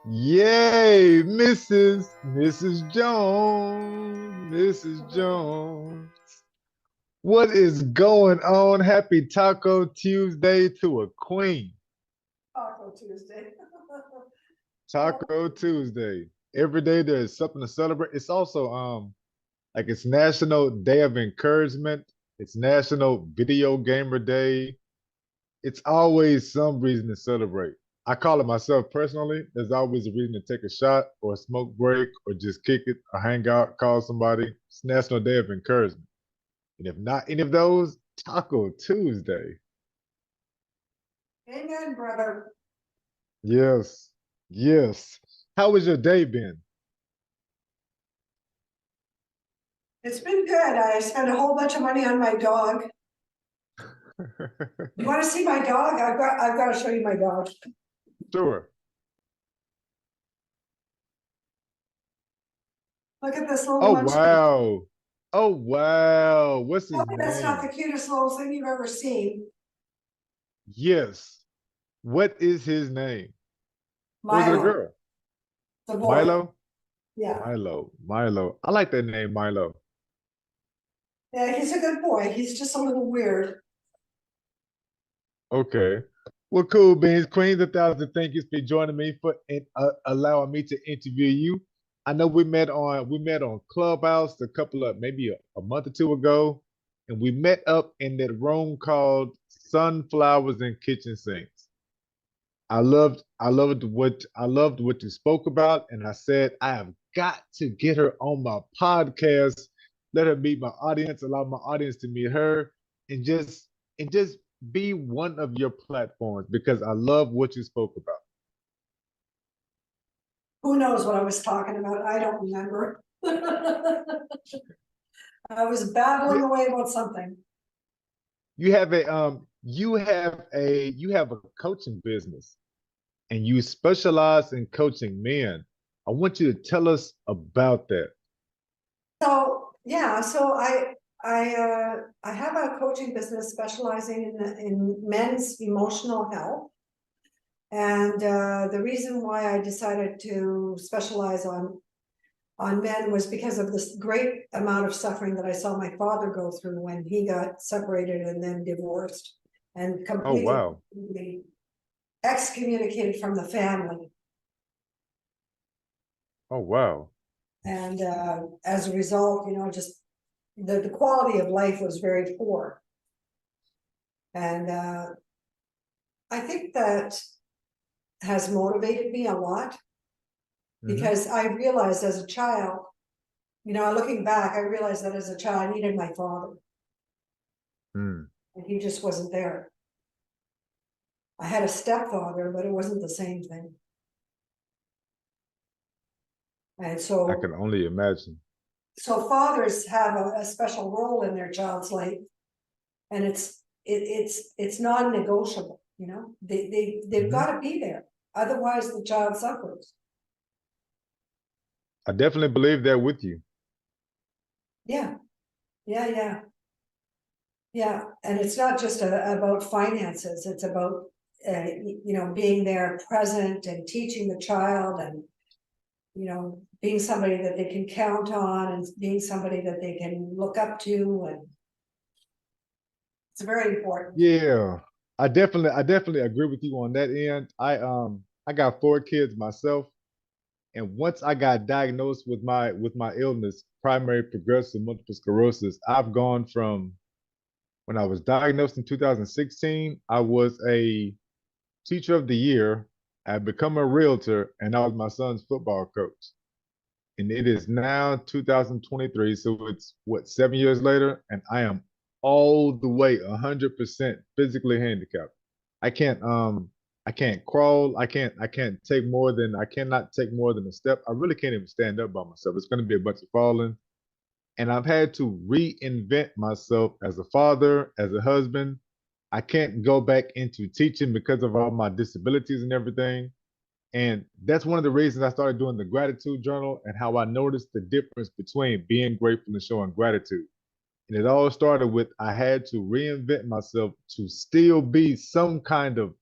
Yay, Mrs. Jones, Mrs. Jones. What is going on? Happy Taco Tuesday to a queen. Taco Tuesday. Well, Taco Tuesday. Every day there's something to celebrate. It's also like it's National Day of Encouragement. It's National Video Gamer Day. It's always some reason to celebrate. I call it myself personally. There's always a reason to take a shot or a smoke break or just kick it or hang out, call somebody. It's National Day of Encouragement. And if not any of those, Taco Tuesday. amen, brother. Yes. Yes. How was your day been? It's been good. I spent a whole bunch of money on my dog. You want to see my dog? I've got to show you my dog. Sure. Look at this little Oh munchkin. wow. Oh wow. What's Tell his me that's not the name? cutest little thing you've ever seen. Yes. What is his name? Or is it a Milo, girl? the boy. Milo? Yeah. Milo. I like that name, Milo. Yeah, he's a good boy. He's just a little weird. Okay. Well, cool beans, queens, 1,000 thank yous for joining me for allowing me to interview you. I know we met on Clubhouse a couple of maybe a month or two ago, and we met up in that room called Sunflowers and Kitchen Sinks. I loved what you spoke about, and I said I have got to get her on my podcast, let her meet my audience, allow my audience to meet her, and just be one of your platforms because I love what you spoke about. Who knows what I was talking about? I don't remember. I was babbling Yeah, away about something. you have a coaching business and you specialize in coaching men. I want you to tell us about that. So yeah, so I have a coaching business specializing in men's emotional health. And the reason why I decided to specialize on men was because of this great amount of suffering that I saw my father go through when he got separated and then divorced and Oh completely wow. excommunicated from the family. Oh wow. And as a result, just the quality of life was very poor. And I think that has motivated me a lot Hmm. because I realized as a child, looking back, I realized that as a child, I needed my father Mm. and he just wasn't there. I had a stepfather, but it wasn't the same thing. And I can so, only imagine. so fathers have a special role in their child's life, and it's non-negotiable. They've Hmm. got to be there, otherwise the child suffers. I definitely believe that with you. Yeah, yeah. Yeah, and it's not just about finances, it's about, being there present and teaching the child and, being somebody that they can count on and being somebody that they can look up to, and it's very important. Yeah, I definitely agree with you on that end. I got 4 kids myself, and once I got diagnosed with my illness, primary progressive multiple sclerosis, I've gone from when I was diagnosed in 2016, I was a teacher of the year. I had become a realtor, and I was my son's football coach. And it is now 2023, so it's what, 7 years later, and I am all the way 100% physically handicapped. I can't I can't crawl. I cannot take more than a step. I really can't even stand up by myself. It's going to be a bunch of falling, and I've had to reinvent myself as a father, as a husband. I can't go back into teaching because of all my disabilities and everything. And that's one of the reasons I started doing the gratitude journal and how I noticed the difference between being grateful and showing gratitude. And it all started with I had to reinvent myself to still be some kind of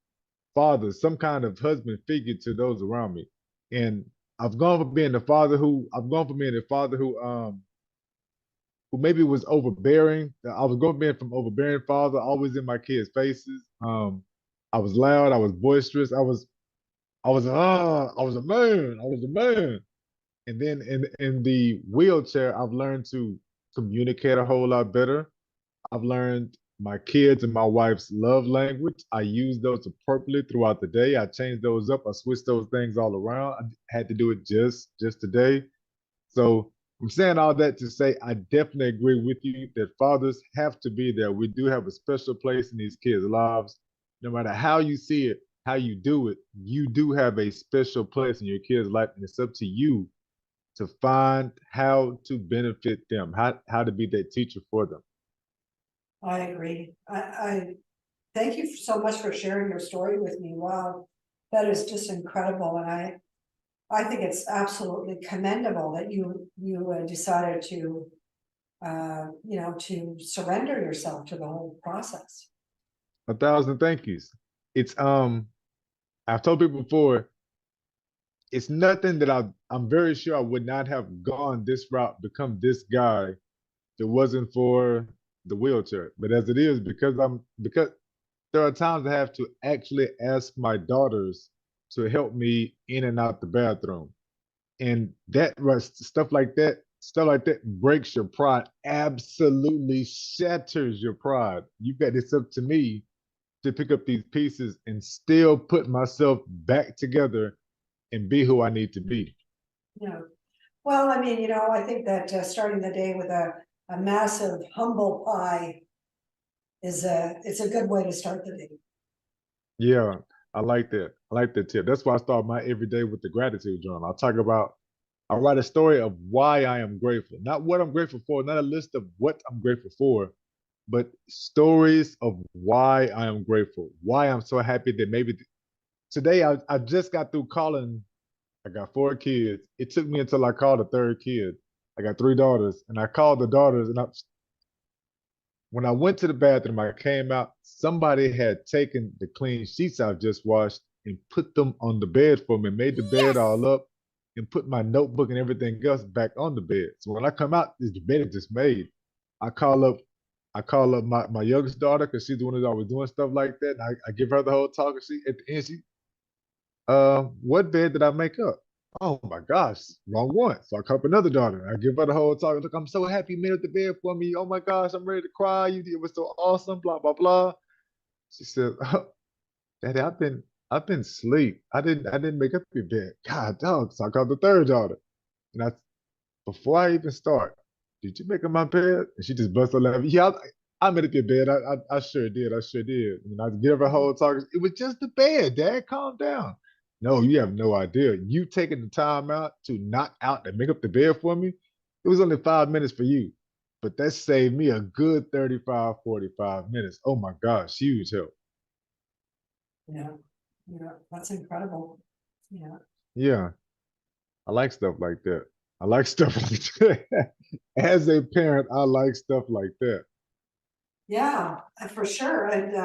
father, some kind of husband figure to those around me. And I've gone from being the father who I've gone from being the father who maybe was overbearing. I was going being from overbearing father, always in my kids' faces. I was loud, I was boisterous, I was a man, I was a man. And then in the wheelchair, I've learned to communicate a whole lot better. I've learned my kids and my wife's love language. I use those appropriately throughout the day. I change those up. I switch those things all around. I had to do it just today. So I'm saying all that to say I definitely agree with you that fathers have to be there. We do have a special place in these kids' lives. No matter how you see it, how you do it, you do have a special place in your kids' life, and it's up to you to find how to benefit them, how to be that teacher for them. I agree. I thank you so much for sharing your story with me. Wow, that is just incredible. And I think it's absolutely commendable that you decided to, to surrender yourself to the whole process. 1,000 thank yous. It's I've told people before, it's nothing that I'm very sure I would not have gone this route, become this guy, if it wasn't for the wheelchair. But as it is, because there are times I have to actually ask my daughters to help me in and out the bathroom. And that stuff like that breaks your pride, absolutely shatters your pride. You got it's up to me to pick up these pieces and still put myself back together and be who I need to be. Yeah. Well, I mean, I think that starting the day with a massive humble pie it's a good way to start the day. Yeah, I like that. I like that tip. That's why I start my every day with the gratitude journal. I write a story of why I am grateful, not what I'm grateful for, not a list of what I'm grateful for, but stories of why I am grateful, why I'm so happy that maybe today I just got through calling. I got 4 kids. It took me until I called the third kid. I got 3 daughters, and I called the daughters, and when I went to the bathroom, I came out. Somebody had taken the clean sheets I've just washed and put them on the bed for me, made the bed Yes. all up, and put my notebook and everything else back on the bed. So when I come out, the bed is just made. I call up, I call up my youngest daughter because she's the one who's always doing stuff like that. And I give her the whole talk, and she at the end what bed did I make up? Oh my gosh, wrong one. So I call up another daughter. I give her the whole talk. Look, I'm so happy you made up the bed for me. Oh my gosh, I'm ready to cry. It was so awesome. Blah blah blah. She said, oh, "Daddy, I've been asleep. I didn't make up your bed. God, dog." So I called the third daughter, and before I even start, did you make up my bed? And she just busted laughing. Yeah, I made up your bed. I sure did. I sure did. And I give her a whole talk. It was just the bed, Dad. Calm down. No, you have no idea. You taking the time out to knock out and make up the bed for me. It was only 5 minutes for you, but that saved me a good 35, 45 minutes. Oh my gosh, huge help. Yeah, that's incredible. Yeah. Yeah, I like stuff like that. I like stuff like that. As a parent, I like stuff like that. Yeah, for sure. And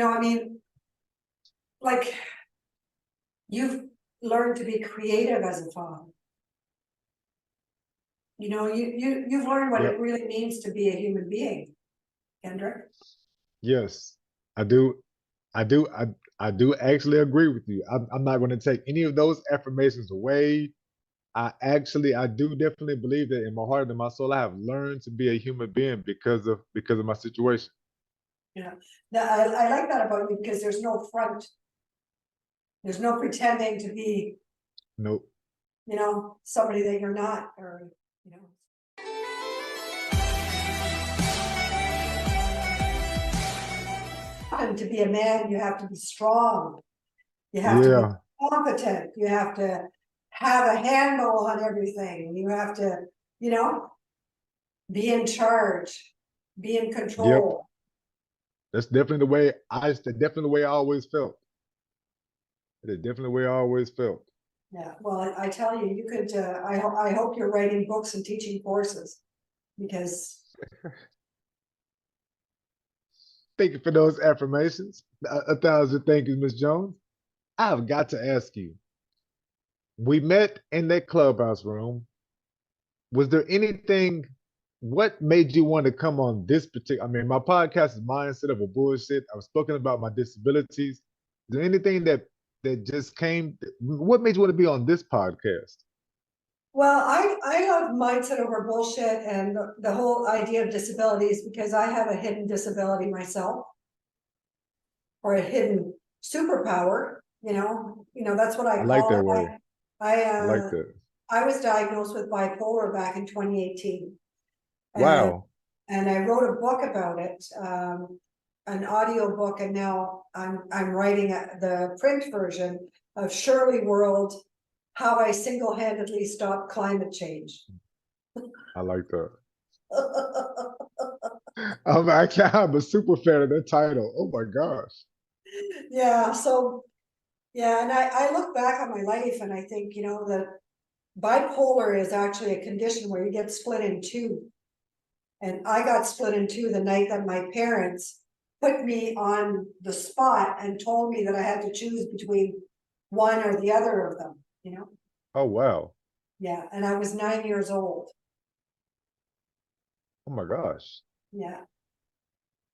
I mean, like you've learned to be creative as a father. You've learned what it Yep. really means to be a human being, Kendrick. Yes, I do. I do. I do actually agree with you. I'm not going to take any of those affirmations away. I do definitely believe that in my heart and in my soul, I have learned to be a human being because of my situation. Yeah. Now, I like that about you because there's no front, there's no pretending to be, Nope. somebody that you're not, or, you know. And to be a man, you have to be strong. You have to be Yeah. competent. You have to have a handle on everything. You have to, you know, be in charge, be in Yep. control. That's definitely the way I always felt. That's definitely the way I always felt. Yeah. Well, I tell you, you could. I hope you're writing books and teaching courses because Thank you for those affirmations. 1,000 thank you, Miss Jones. I've got to ask you. We met in that clubhouse room. Was there anything? What made you want to come on this particular? I mean, my podcast is Mindset of a Bullshit. I've spoken about my disabilities. Is there anything that just came? What made you want to be on this podcast? Well, I have mindset over bullshit and the whole idea of disabilities because I have a hidden disability myself, or a hidden superpower. That's what I I like call that it. word. I I like that. I was diagnosed with bipolar back in 2018, and Wow. I wrote a book about it, an audio book, and now I'm writing the print version of Shirley World: How I Single-Handedly Stopped Climate Change. I like that. I'm a super fan of that title. Oh my gosh. Yeah, so yeah, and I look back on my life and I think, that bipolar is actually a condition where you get split in two. And I got split in two the night that my parents put me on the spot and told me that I had to choose between one or the other of them. Oh wow. Yeah, and I was 9 years old. Oh my gosh. Yeah.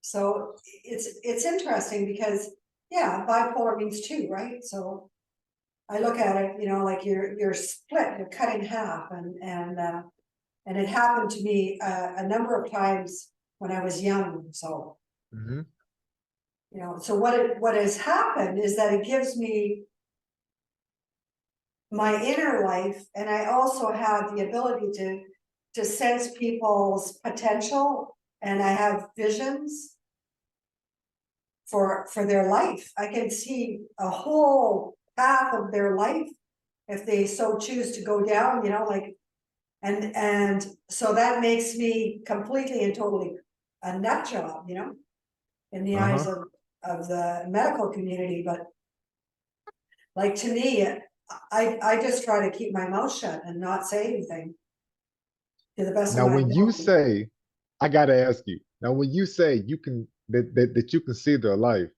So it's interesting because, yeah, bipolar means two, right? So I look at it, like you're split, you're cut in half, and it happened to me a number of times when I was young. So Hmm. so what has happened is that it gives me my inner life, and I also have the ability to sense people's potential, and I have visions for their life. I can see a whole path of their life if they so choose to go down, like, and so that makes me completely and totally a nut job, in the eyes Uh-huh. of the medical community. But like, to me, I just try to keep my mouth shut and not say anything to the best of Now my when you ability. say, I gotta ask you, now when you say you can that you can see their life,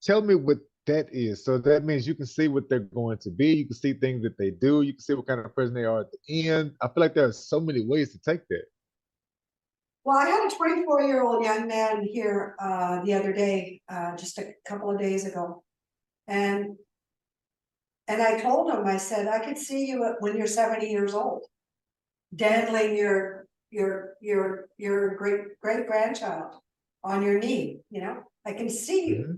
tell me what that is. So that means you can see what they're going to be, you can see things that they do, you can see what kind of person they are at the end. I feel like there are so many ways to take that. Well, I had a 24-year-old young man here the other day, just a couple of days ago, and I told him, I said, I could see you when you're 70 years old, dandling your great grandchild on your knee. I can see you, Hmm.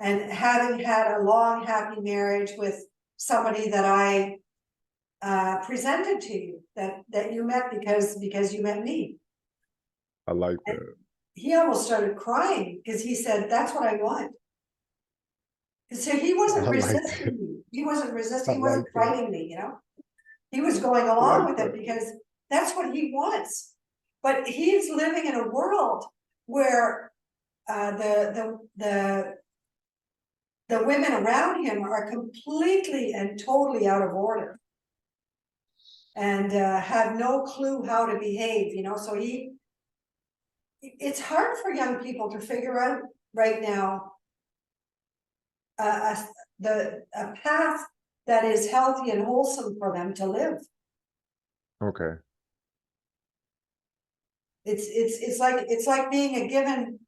and having had a long happy marriage with somebody that I presented to you, that you met because you met me. I like And that. he almost started crying because he said, that's what I want. So he wasn't I like that. resisting me. He wasn't I resisting, he like wasn't that. fighting me. He was going I along like with it that. because that's what he wants. But he's living in a world where the women around him are completely and totally out of order, and have no clue how to behave. So it's hard for young people to figure out right now uh, a path that is healthy and wholesome for them to live. Okay. It's like being given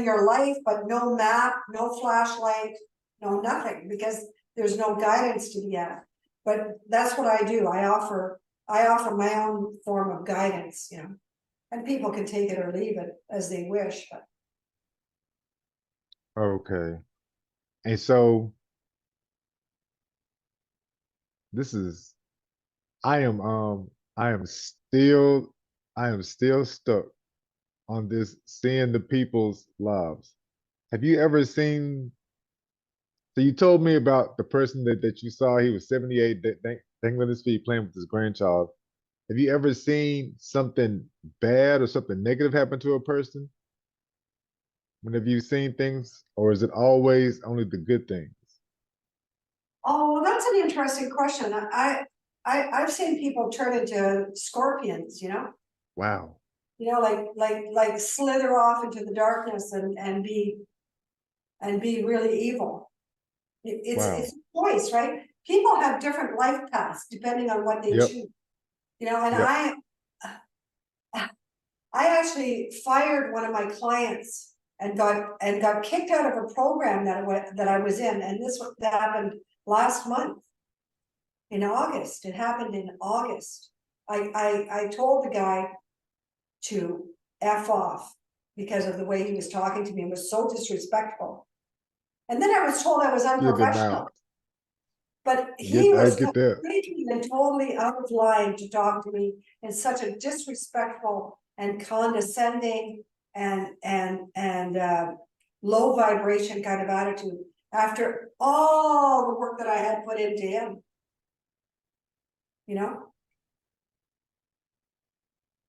your life, but no map, no flashlight, no nothing, because there's no guidance to be had. But that's what I do. I offer my own form of guidance, and people can take it or leave it as they wish. But Okay. And so this is I am I am still I am still stuck on this seeing the people's lives. Have you ever seen? So you told me about the person that you saw. He was 78, dangling his feet, playing with his grandchild. Have you ever seen something bad or something negative happen to a person? When have you seen things, or is it always only the good things? oh, well, that's an interesting question. I've seen people turn into scorpions. Wow. like slither off into the darkness and be really evil. Wow. It's a choice, right? People have different life paths depending on what they Yep. choose. And Yep. I actually fired one of my clients and got kicked out of a program that I was in, and that happened last month in August. It happened in August. I told the guy to F off because of the way he was talking to me. It was so disrespectful. And then I was told I was Get them out. unprofessional. But he I was get that. completely and totally out of line to talk to me in such a disrespectful and condescending and low vibration kind of attitude after all the work that I had put into him.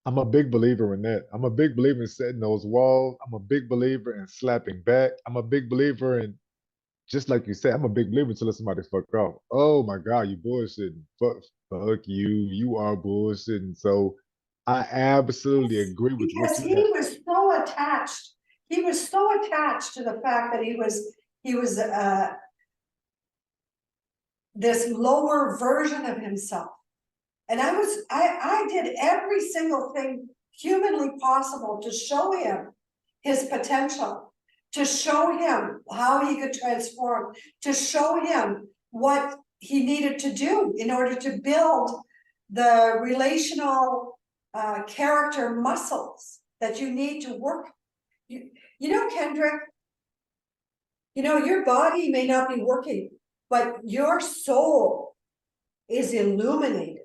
I'm a big believer in that. I'm a big believer in setting those walls. I'm a big believer in slapping back. I'm a big believer in, just like you said, I'm a big believer to let somebody fuck off. Oh my God, you bullshitting. Fuck you. You are bullshitting. So I absolutely agree with what Because you he have. was so attached. He was so attached to the fact that he was this lower version of himself. And I did every single thing humanly possible to show him his potential, to show him how he could transform, to show him what he needed to do in order to build the relational character muscles that you need to work. Kendrick, your body may not be working, but your soul is illuminated.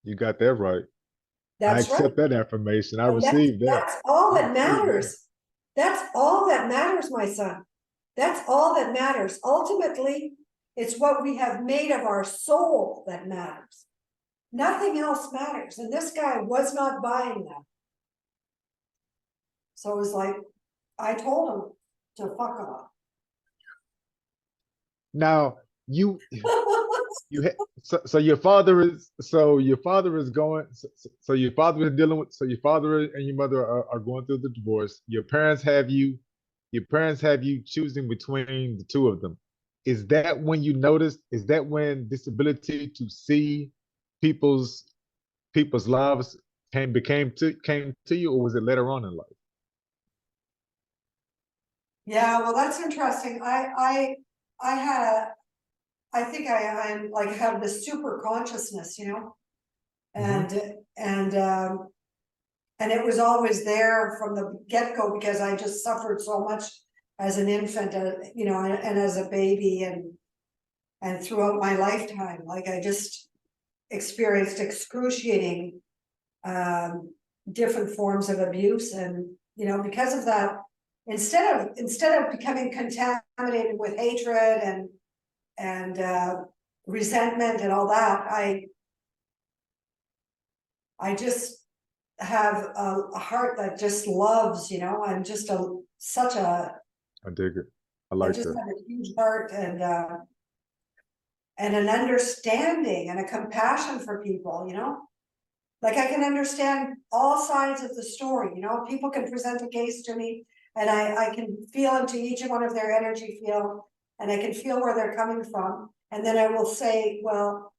You got that right. I That's right. accept that affirmation. I And received that. that's all I that received that. matters. That's all that matters, my son. That's all that matters. Ultimately, it's what we have made of our soul that matters. Nothing else matters. And this guy was not buying that. So it was like, I told him to fuck off. Now you so your father is going so your father is dealing with so your father and your mother are going through the divorce. Your parents have you choosing between the two of them. Is that when this ability to see people's lives came to you, or was it later on in life? Yeah, well, that's interesting. I had I think I'm like have this super consciousness, Hmm. and and um and it was always there from the get-go because I just suffered so much as an infant, and as a baby and throughout my lifetime. Like I just experienced excruciating different forms of abuse, and because of that, instead of becoming contaminated with hatred and resentment and all that, I just have a heart that just loves. I'm just such a I dig it. I I like just that. have a huge heart and an understanding and a compassion for people. Like I can understand all sides of the story. People can present a case to me and I can feel into each one of their energy field, and I can feel where they're coming from. And then I will say, well,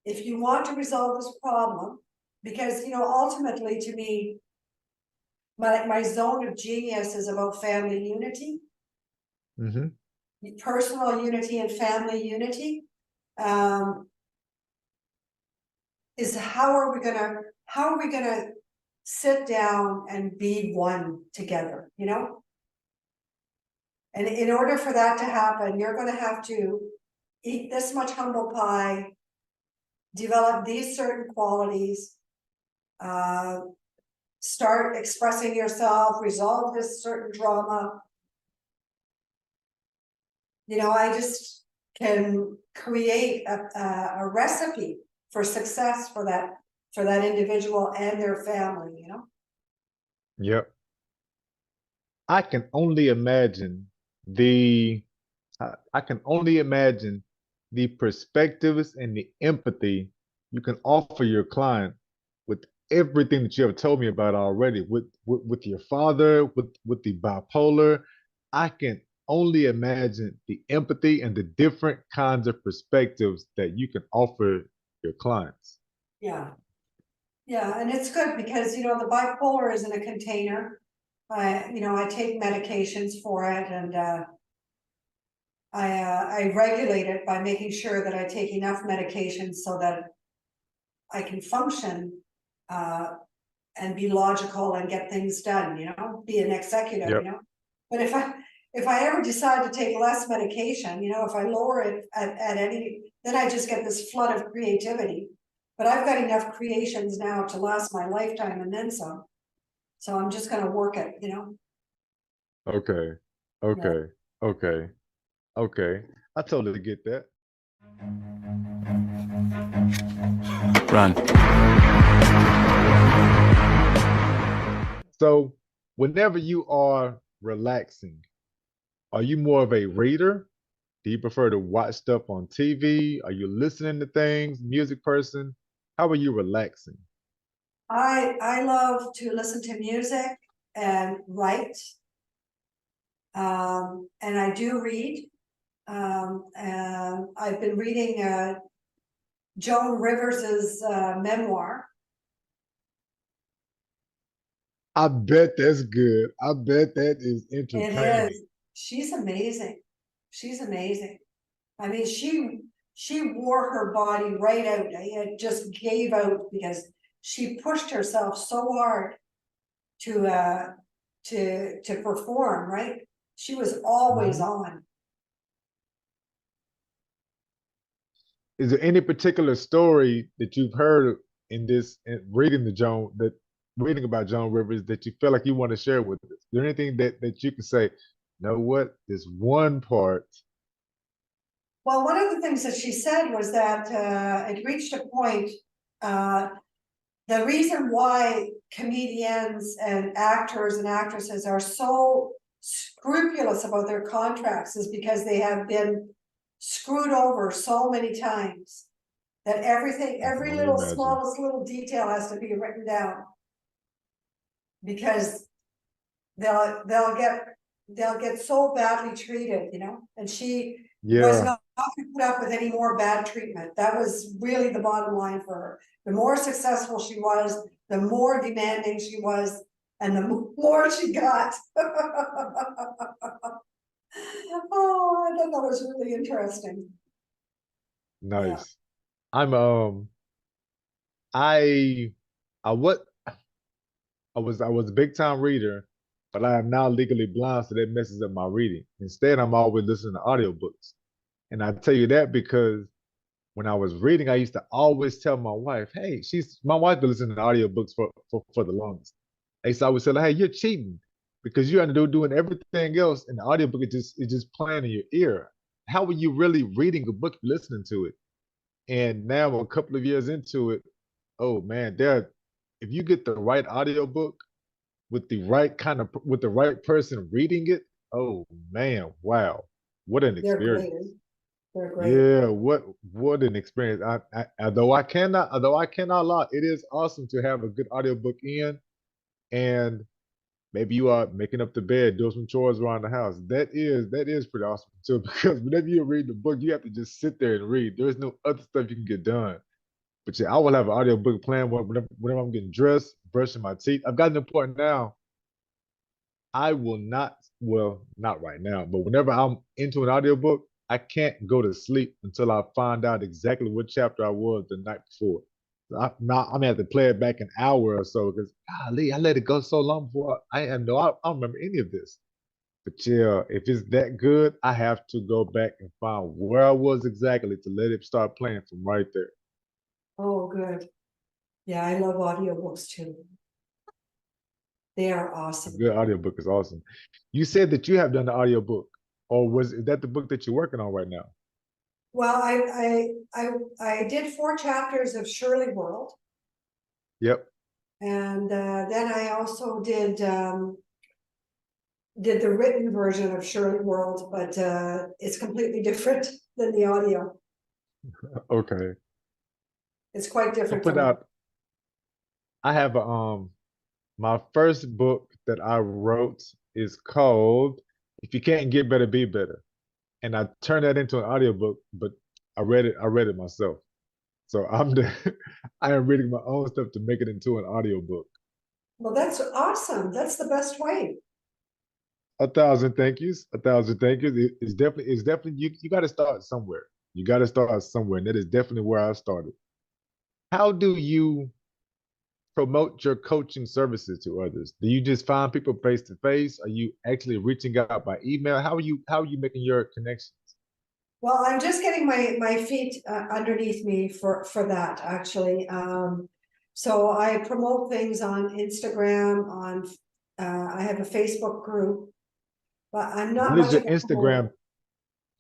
if you want to resolve this problem, because ultimately to me, my zone of genius is about family unity, Hmm. personal unity and family unity. Um, is how are we gonna sit down and be one together, And in order for that to happen, you're gonna have to eat this much humble pie, develop these certain qualities, uh, start expressing yourself, resolve this certain trauma. I just can create a recipe for success for that individual and their family. Yep. I can only imagine the I can only imagine the perspectives and the empathy you can offer your client with everything that you have told me about already with your father, with the bipolar. I can only imagine the empathy and the different kinds of perspectives that you can offer your clients. Yeah, yeah, and it's good because, the bipolar is in a container. I take medications for it, and I regulate it by making sure that I take enough medications so that I can function and be logical and get things done, be an executive, Yep. But if I ever decide to take less medication, if I lower it at any, then I just get this flood of creativity. But I've got enough creations now to last my lifetime and then some. So I'm just gonna work it. Okay. Yeah. Okay. Okay. Okay. I totally get that. Run. So, whenever you are relaxing, are you more of a reader? Do you prefer to watch stuff on TV? Are you listening to things, music person? How are you relaxing? I love to listen to music and write. And I do read. And I've been reading Joan Rivers's memoir. I bet that's good. I bet that is It entertaining. is. She's amazing. She's amazing. I mean, she wore her body right out. It just gave out because she pushed herself so hard to to perform, right? She was always Mhm. on. Is there any particular story that you've heard in this in reading the Joan that reading about Joan Rivers that you feel like you want to share with us? Is there anything that you can say, you know what, this one part. Well, one of the things that she said was that it reached a point, uh, the reason why comedians and actors and actresses are so scrupulous about their contracts is because they have been screwed over so many times that everything, I can every only little imagine. smallest little detail has to be written down because they'll get so badly treated, and she was Yeah, not to put up with any more bad treatment. That was really the bottom line for her. The more successful she was, the more demanding she was, and the more she got. Oh, I thought that was really interesting. Yeah. nice. I'm I I what I was a big time reader, but I am now legally blind, so that messes up my reading. Instead, I'm always listening to audiobooks. And I tell you that because when I was reading, I used to always tell my wife, hey, my wife been listening to audiobooks for the longest. I used to always tell her, hey, you're cheating because you're doing everything else, and the audiobook is just playing in your ear. How are you really reading a book, listening to it? And now a couple of years into it, oh man, if you get the right audiobook with the right person reading it, oh man, wow, what an They're great. experience. They're great. Yeah, what an experience. Although I cannot lie, it is awesome to have a good audiobook in, and maybe you are making up the bed, doing some chores around the house. That is pretty awesome too, because whenever you read the book, you have to just sit there and read. There's no other stuff you can get done. But yeah, I will have an audiobook playing whenever I'm getting dressed, brushing my teeth. I've gotten to the point now I will not, well, not right now, but whenever I'm into an audiobook, I can't go to sleep until I find out exactly what chapter I was the night before. I'm gonna have to play it back an hour or so because golly, I let it go so long before I don't remember any of this. But yeah, if it's that good, I have to go back and find where I was exactly to let it start playing from right there. Oh, good. Yeah, I love audiobooks too. They are A awesome. good audiobook is awesome. You said that you have done the audiobook, or is that the book that you're working on right now? Well, I did 4 chapters of Shirley World, Yep. and then I also did the written version of Shirley World, but it's completely different than the audio. Okay. It's quite I different put from it. out I have my first book that I wrote is called If You Can't Get Better, Be Better. And I turned that into an audiobook, but I read it myself. So I am reading my own stuff to make it into an audiobook. Well, that's awesome. That's the best way. A thousand thank yous. A thousand thank yous. It's definitely you got to start somewhere. You got to start somewhere, and that is definitely where I started. How do you promote your coaching services to others? Do you just find people face to face? Are you actually reaching out by email? How are you making your connections? Well, I'm just getting my feet underneath me for that actually. So I promote things on Instagram, on I have a Facebook group, but I'm not What is much your of a promoter. Instagram?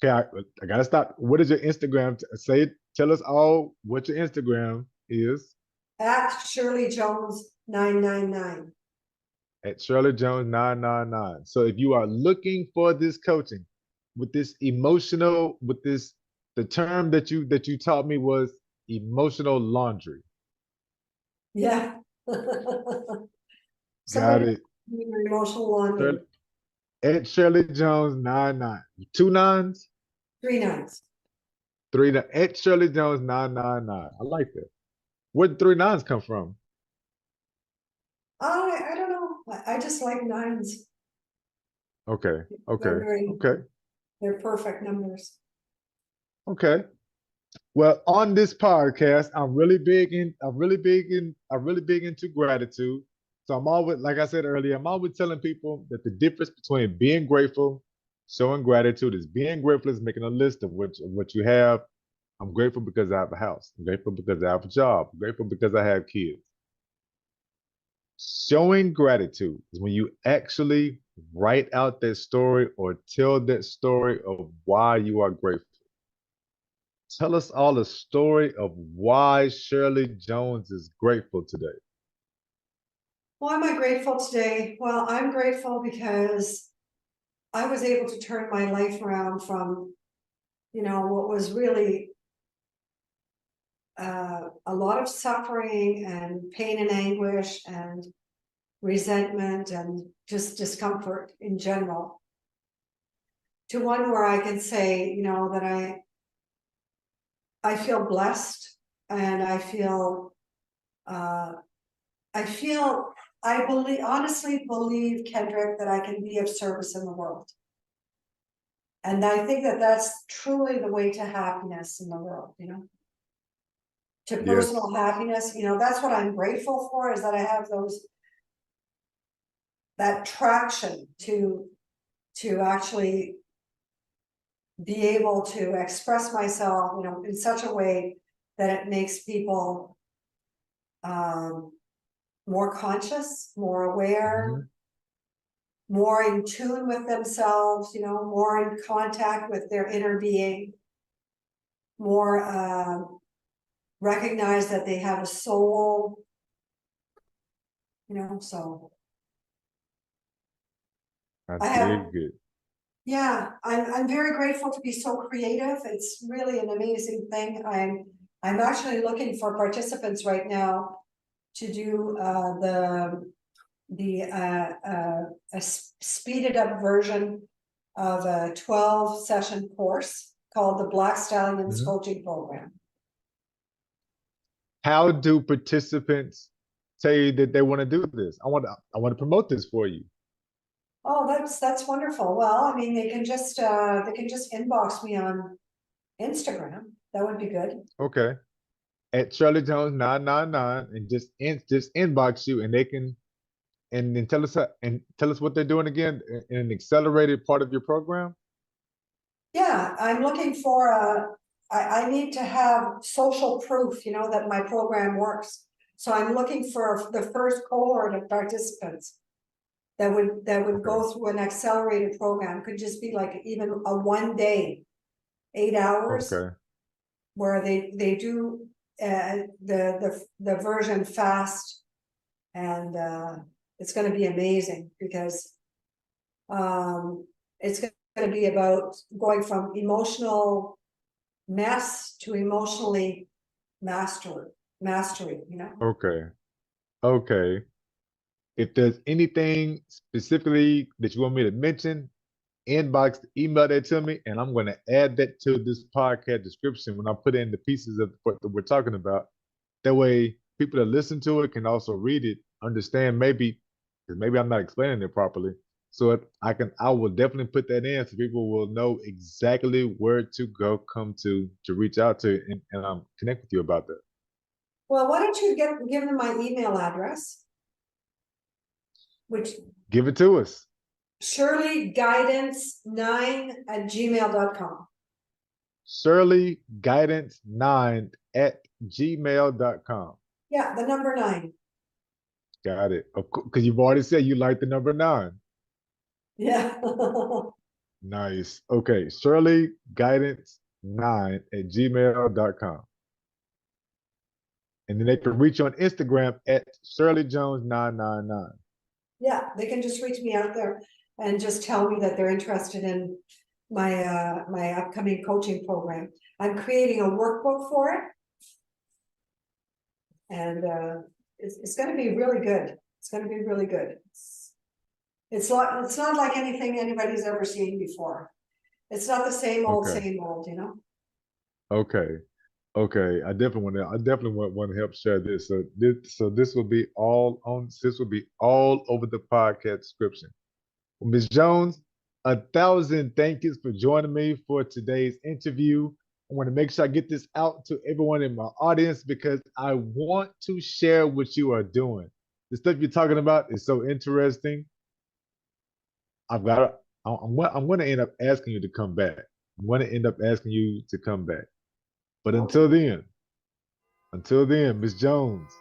Okay, I gotta stop. What is your Instagram? Say it. Tell us all what your Instagram is. At Shirley Jones 999. At Shirley Jones 999. So if you are looking for this coaching with this emotional, with this, the term that you taught me was emotional laundry. Yeah. Got Somebody it. emotional laundry. Shirley, at Shirley Jones 99. Two nines, 3 9s. three at Shirley Jones 999. I like that. Where did three nines come from? I don't know. I just like nines. Okay, They're okay, very, okay, they're perfect numbers. okay. Well, on this podcast, I'm really big into gratitude. So I'm always, like I said earlier, I'm always telling people that the difference between being grateful, showing gratitude is being grateful is making a list of what you have. I'm grateful because I have a house. I'm grateful because I have a job. I'm grateful because I have kids. Showing gratitude is when you actually write out that story or tell that story of why you are grateful. Tell us all a story of why Shirley Jones is grateful today. Why am I grateful today? Well, I'm grateful because I was able to turn my life around from, what was really a lot of suffering and pain and anguish and resentment and just discomfort in general, to one where I can say, that I feel blessed, and uh, I believe, honestly believe, Kendrick, that I can be of service in the world. And I think that that's truly the way to happiness in the world, to Yes. personal happiness. That's what I'm grateful for, is that I have that traction to actually be able to express myself, in such a way that it makes people more conscious, more aware, Mhm. more in tune with themselves, more in contact with their inner being, more recognize that they have a soul, so I I have, dig it. yeah, I'm very grateful to be so creative. It's really an amazing thing. I'm actually looking for participants right now to do a speeded up version of a 12-session course called the Black Stallions Mhm. Coaching Program. How do participants say that they want to do this? I want to promote this for you. Oh, that's wonderful. Well, I mean, they can just inbox me on Instagram. That would be good. Okay. At Shirley Jones 999 and just inbox you and they can and then tell us what they're doing again in an accelerated part of your program. Yeah, I'm looking for I need to have social proof, that my program works. So I'm looking for the first cohort of participants that would Okay. go through an accelerated program. Could just be like even a 1 day, 8 hours, Okay. where they do the version fast, and it's going to be amazing, because it's going to be about going from emotional mess to emotionally mastery. Okay. Okay. If there's anything specifically that you want me to mention, inbox, email that to me, and I'm going to add that to this podcast description when I put in the pieces of what we're talking about. That way, people that listen to it can also read it, understand maybe, because maybe I'm not explaining it properly. So if I will definitely put that in so people will know exactly where to go, come to reach out to, and connect with you about that. Well, why don't you give them my email address? Which Give it to us. shirleyguidance9@gmail.com. ShirleyGuidance9@gmail.com. Yeah, the number 9. Got it. Because you've already said you like the number 9. Yeah. Nice. Okay. ShirleyGuidance9@gmail.com. And then they can reach you on Instagram at ShirleyJones999. Yeah, they can just reach me out there and just tell me that they're interested in my my upcoming coaching program. I'm creating a workbook for it. And it's going to be really good. It's going to be really good. It's not like anything anybody's ever seen before. It's not the same old, Okay. same old, you know? Okay. Okay. I definitely want to help share this. So this will be all over the podcast description. Well, Ms. Jones, 1,000 thank yous for joining me for today's interview. I want to make sure I get this out to everyone in my audience because I want to share what you are doing. The stuff you're talking about is so interesting. I'm going to end up asking you to come back. I'm going to end up asking you to come back. But until then, Ms. Jones,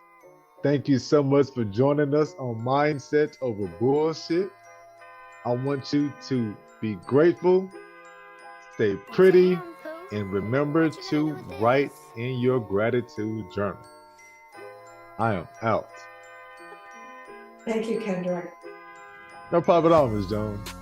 thank you so much for joining us on Mindset Over Bullshit. I want you to be grateful, stay pretty, and remember to write in your gratitude journal. I am out. Thank you, Kendrick. No problem at all, Ms. Jones.